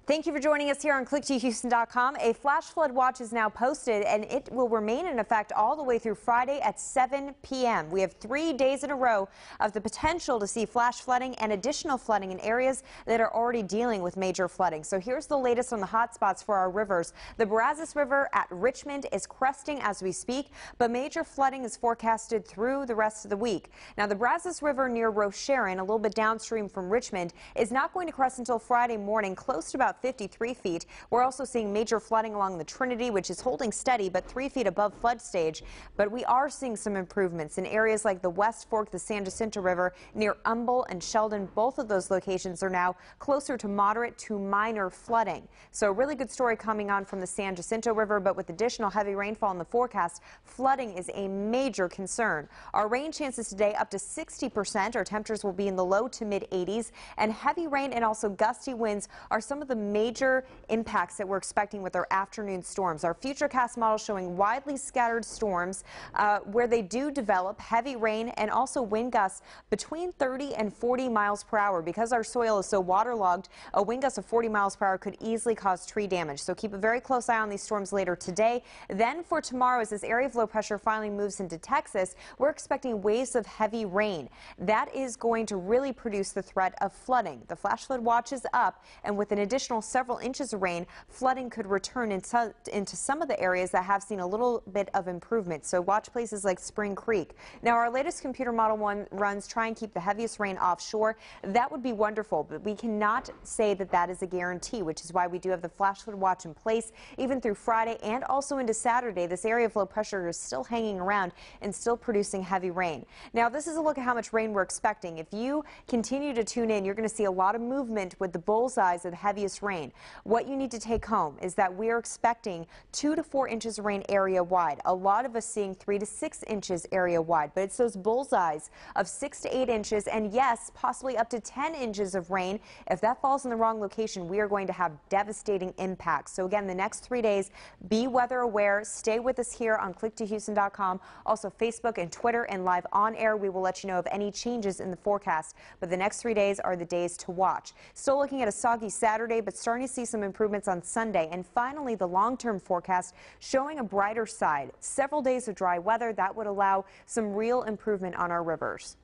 Thank you for joining us here on click2houston.com. A flash flood watch is now posted, and it will remain in effect all the way through Friday at 7 p.m. We have 3 days in a row of the potential to see flash flooding and additional flooding in areas that are already dealing with major flooding. So here's the latest on the hot spots for our rivers. The Brazos River at Richmond is cresting as we speak, but major flooding is forecasted through the rest of the week. Now, the Brazos River near Rocheron, a little bit downstream from Richmond, is not going to crest until Friday morning, close to about 53 feet. We're also seeing major flooding along the Trinity, which is holding steady but 3 feet above flood stage. But we are seeing some improvements in areas like the West Fork, the San Jacinto River near Humble and Sheldon. Both of those locations are now closer to moderate to minor flooding. So a really good story coming on from the San Jacinto River, but with additional heavy rainfall in the forecast, flooding is a major concern. Our rain chances today up to 60%. Our temperatures will be in the low to mid 80s, and heavy rain and also gusty winds are some of the major impacts that we're expecting with our afternoon storms. Our futurecast model showing widely scattered storms where they do develop heavy rain and also wind gusts between 30 and 40 miles per hour. Because our soil is so waterlogged, a wind gust of 40 miles per hour could easily cause tree damage. So keep a very close eye on these storms later today. Then for tomorrow, as this area of low pressure finally moves into Texas, we're expecting waves of heavy rain. That is going to really produce the threat of flooding. The flash flood watch is up, and with an additional several inches of rain, flooding could return into some of the areas that have seen a little bit of improvement. So watch places like Spring Creek. Now, our latest computer model runs try and keep the heaviest rain offshore. That would be wonderful, but we cannot say that that is a guarantee, which is why we do have the flash flood watch in place even through Friday and also into Saturday. This area of low pressure is still hanging around and still producing heavy rain. Now, this is a look at how much rain we're expecting. If you continue to tune in, you're going to see a lot of movement with the bullseyes of the heaviest rain. What you need to take home is that we are expecting 2 to 4 inches of rain area wide. A lot of us seeing 3 to 6 inches area wide, but it's those bullseyes of 6 to 8 inches and yes, possibly up to 10 inches of rain. If that falls in the wrong location, we are going to have devastating impacts. So again, the next 3 days, be weather aware. Stay with us here on click2houston.com, also Facebook and Twitter, and live on air. We will let you know of any changes in the forecast, but the next 3 days are the days to watch. Still looking at a soggy Saturday, but starting to see some improvements on Sunday. And finally, the long-term forecast showing a brighter side. Several days of dry weather that would allow some real improvement on our rivers.